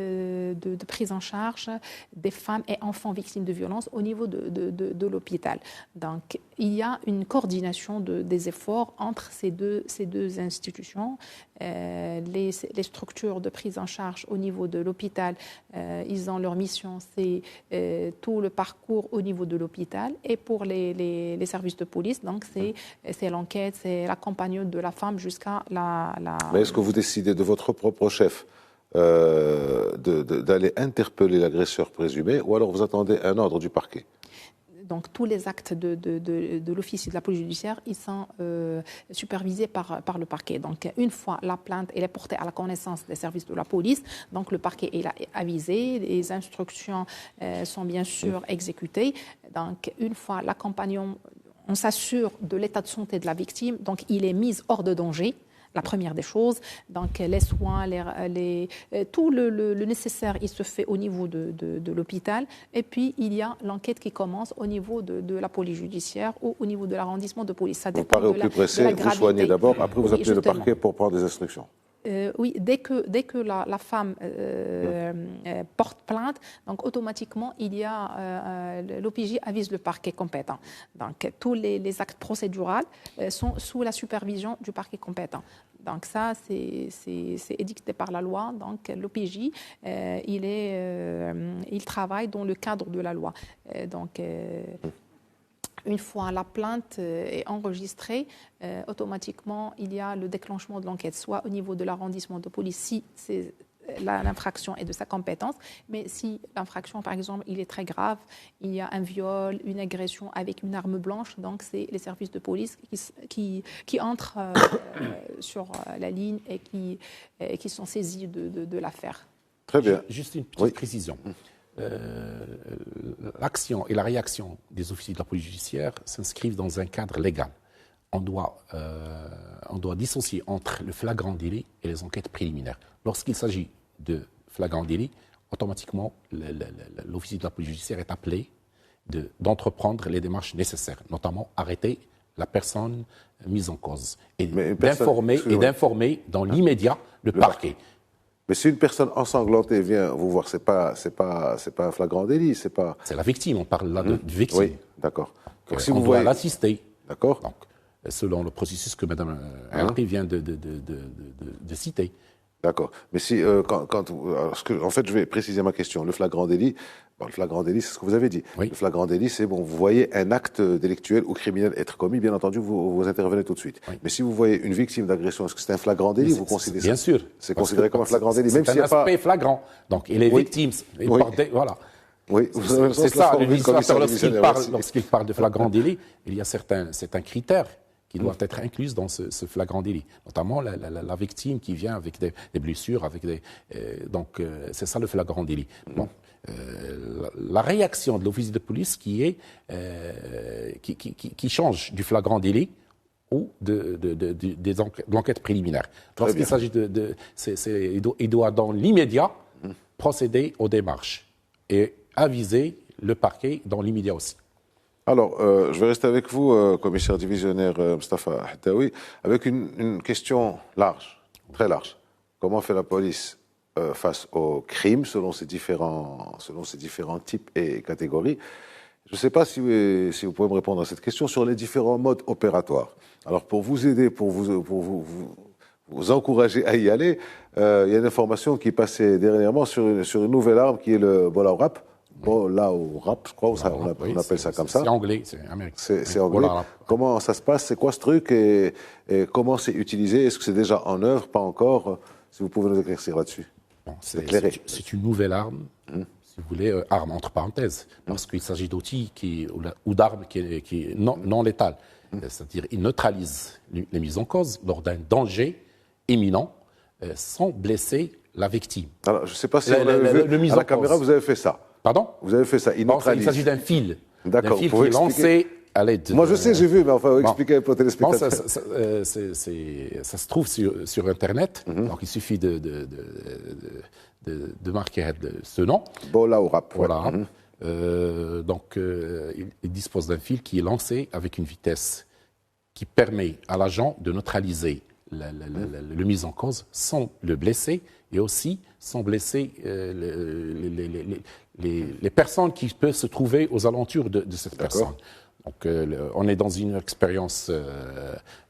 de prise en charge des femmes et enfants victimes de violences au niveau de l'hôpital. Donc, il y a une coordination des efforts entre ces deux institutions. Les structures de prise en charge au niveau de l'hôpital, ils ont leur mission, c'est tout le parcours au niveau de l'hôpital. Et pour les services de police, donc c'est l'enquête, c'est l'accompagnement de la femme jusqu'à Mais est-ce que vous décidez de votre propre chef d'aller interpeller l'agresseur présumé ou alors vous attendez un ordre du parquet? Donc tous les actes de l'officier de la police judiciaire, ils sont supervisés par le parquet. Donc une fois la plainte elle est portée à la connaissance des services de la police, donc le parquet est avisé, les instructions sont bien sûr exécutées. Donc une fois l'accompagnement, on s'assure de l'état de santé de la victime, donc il est mis hors de danger. La première des choses, donc les soins, tout le nécessaire, il se fait au niveau de l'hôpital. Et puis, il y a l'enquête qui commence au niveau de la police judiciaire ou au niveau de l'arrondissement de police. Ça dépend vous parlez au plus pressé, vous soignez d'abord, après vous appelez le parquet pour prendre des instructions. Oui, dès que la femme porte plainte, donc automatiquement, il y a l'OPJ avise le parquet compétent. Donc tous les actes procéduraux sont sous la supervision du parquet compétent. Donc ça, c'est édicté par la loi. Donc l'OPJ, il travaille dans le cadre de la loi. Une fois la plainte est enregistrée, automatiquement, il y a le déclenchement de l'enquête, soit au niveau de l'arrondissement de police, si l'infraction est de sa compétence. Mais si l'infraction, par exemple, il est très grave, il y a un viol, une agression avec une arme blanche, donc c'est les services de police qui entrent sur la ligne et qui sont saisis de l'affaire. Très bien. Juste une petite précision. L'action et la réaction des officiers de la police judiciaire s'inscrivent dans un cadre légal. On doit dissocier entre le flagrant délit et les enquêtes préliminaires. Lorsqu'il s'agit de flagrant délit, automatiquement, l'officier de la police judiciaire est appelé d'entreprendre les démarches nécessaires, notamment arrêter la personne mise en cause et d'informer dans l'immédiat le parquet. Mais si une personne ensanglantée vient vous voir, c'est pas un flagrant délit, c'est pas. C'est la victime, on parle là de victime. Oui, d'accord. Si on doit l'assister. D'accord. Donc, selon le processus que Mme Henry vient de citer. D'accord. Mais si, en fait, je vais préciser ma question. Le flagrant délit, c'est ce que vous avez dit. Oui. Le flagrant délit, c'est vous voyez un acte délictuel ou criminel être commis, bien entendu, vous intervenez tout de suite. Oui. Mais si vous voyez une victime d'agression, est-ce que c'est un flagrant délit? Vous considérez bien ça? sûr. C'est considéré comme un flagrant délit, même s'il n'y a pas. C'est un aspect flagrant. Donc, et les victimes, voilà. Oui, c'est ça. Le législateur, lorsqu'il parle de flagrant délit, il y a certains critères qui doivent être incluses dans ce flagrant délit, notamment la victime qui vient avec des blessures, donc c'est ça le flagrant délit. Bon, la réaction de l'officier de police qui change du flagrant délit ou de l'enquête préliminaire. Lorsqu'il s'agit il doit dans l'immédiat procéder aux démarches et aviser le parquet dans l'immédiat aussi. Alors, je vais rester avec vous, commissaire divisionnaire Mostafa Haddaoui, avec une question large, très large. Comment fait la police face aux crimes selon ces différents types et catégories? Je ne sais pas si vous pouvez me répondre à cette question sur les différents modes opératoires. Alors, pour vous aider, pour vous encourager à y aller, il y a une information qui passait dernièrement sur une nouvelle arme qui est le bola au rap. Bola au rap, je crois, on appelle ça comme ça. C'est anglais, c'est américain. C'est anglais. Comment ça se passe? C'est quoi ce truc et comment c'est utilisé? Est-ce que c'est déjà en œuvre? Pas encore? Si vous pouvez nous éclaircir là-dessus. Bon, c'est une nouvelle arme, si vous voulez, arme entre parenthèses, parce qu'il s'agit d'outils ou d'armes qui non létales. C'est-à-dire, ils neutralisent les mises en cause lors d'un danger imminent sans blesser la victime. Alors, je ne sais pas si à la caméra, vous avez fait ça. Pardon? Vous avez fait ça, il neutralise. Il s'agit d'un fil. D'accord. D'un fil qui est lancé à l'aide. Moi, je sais, j'ai vu, mais enfin, expliquez un peu aux téléspectateurs. Ça se trouve sur Internet. Donc, il suffit de marquer ce nom. Bola au rap. Voilà. Donc, il dispose d'un fil qui est lancé avec une vitesse qui permet à l'agent de neutraliser le mis en cause sans le blesser et aussi sans blesser les personnes qui peuvent se trouver aux alentours de cette personne. Donc, on est dans une expérience,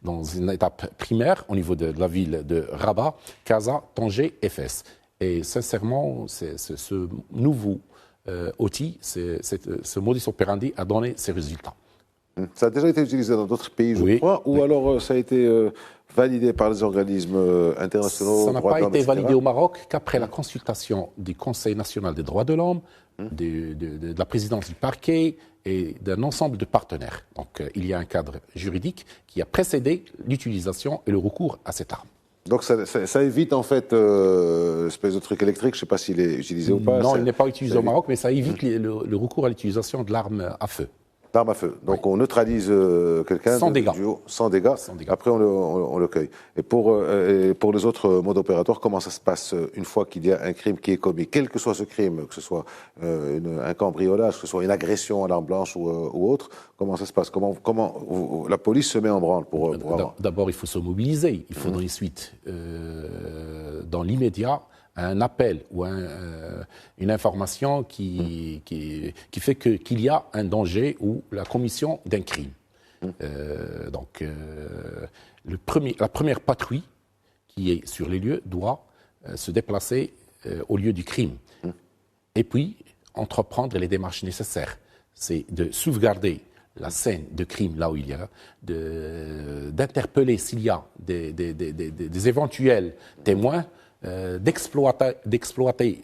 dans une étape primaire au niveau de la ville de Rabat, Casa, Tanger et Fès. Et sincèrement, ce nouveau outil, ce modus operandi a donné ses résultats. Ça a déjà été utilisé dans d'autres pays, je crois, ou alors ça a été validé par les organismes internationaux? Ça n'a pas été validé au Maroc qu'après la consultation du Conseil national des droits de l'homme, de la présidence du parquet et d'un ensemble de partenaires. Donc il y a un cadre juridique qui a précédé l'utilisation et le recours à cette arme. Donc ça évite en fait l'espèce de truc électrique, je ne sais pas s'il est utilisé ou pas. Non, il n'est pas utilisé au Maroc, mais ça évite le recours à l'utilisation de l'arme à feu. L'arme à feu. Donc on neutralise quelqu'un sans dégâts. Sans dégâts. Après on le cueille. Et pour les autres modes opératoires, comment ça se passe une fois qu'il y a un crime qui est commis, quel que soit ce crime, que ce soit un cambriolage, que ce soit une agression à l'arme blanche ou autre, comment ça se passe? Comment la police se met en branle pour avoir... D'abord, il faut se mobiliser. Il faut donner suite dans l'immédiat à un appel ou une information qui fait qu'il y a un danger ou la commission d'un crime. Donc, la première patrouille qui est sur les lieux doit se déplacer au lieu du crime. Et puis, entreprendre les démarches nécessaires. C'est de sauvegarder la scène de crime là où il y a, d'interpeller s'il y a des éventuels témoins, d'exploiter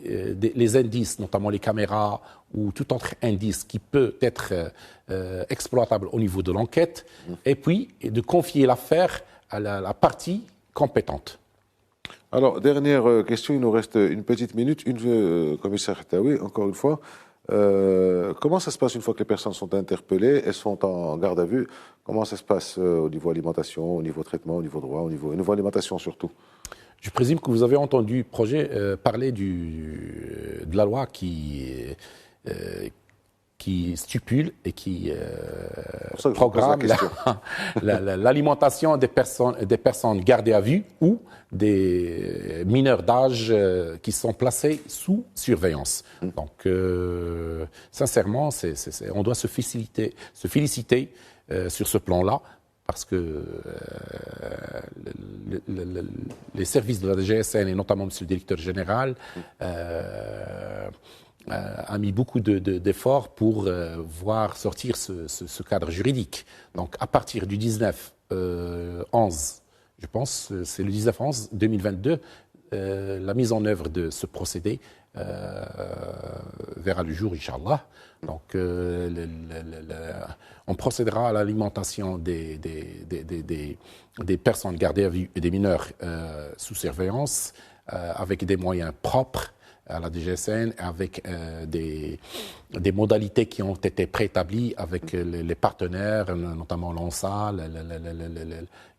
les indices, notamment les caméras ou tout autre indice qui peut être exploitable au niveau de l'enquête, et puis de confier l'affaire à la partie compétente. Alors, dernière question, il nous reste une petite minute. Commissaire Khattaoui, encore une fois, comment ça se passe une fois que les personnes sont interpellées, elles sont en garde à vue? Comment ça se passe au niveau alimentation, au niveau traitement, au niveau droit, au niveau alimentation surtout? Je présume que vous avez entendu parler de la loi qui stipule et qui programme l'alimentation des personnes gardées à vue ou des mineurs d'âge qui sont placés sous surveillance. Donc, sincèrement, on doit se féliciter sur ce plan-là, parce que les services de la DGSN, et notamment M. le directeur général, a mis beaucoup d'efforts pour voir sortir ce cadre juridique. Donc, à partir du 19/11, je pense, c'est le 19/11 2022, la mise en œuvre de ce procédé verra le jour, Inch'Allah. Donc, on procédera à l'alimentation des personnes gardées à vue et des mineurs sous surveillance avec des moyens propres à la DGSN, avec des modalités qui ont été préétablies avec les partenaires, notamment l'ONSA,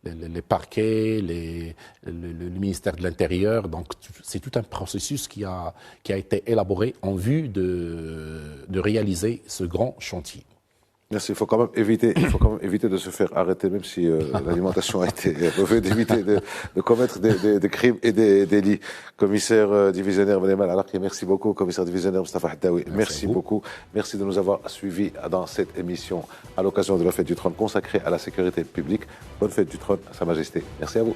les parquets, le ministère de l'Intérieur. Donc, c'est tout un processus qui a été élaboré en vue de réaliser ce grand chantier. Merci. Il faut quand même éviter de se faire arrêter, même si l'alimentation a été revue, d'éviter de commettre des crimes et des délits. Commissaire divisionnaire Benemal Alaqi, merci beaucoup. Commissaire divisionnaire Mustafa Khattaoui, merci beaucoup. Merci de nous avoir suivis dans cette émission à l'occasion de la fête du trône consacrée à la sécurité publique. Bonne fête du trône à Sa Majesté. Merci à vous.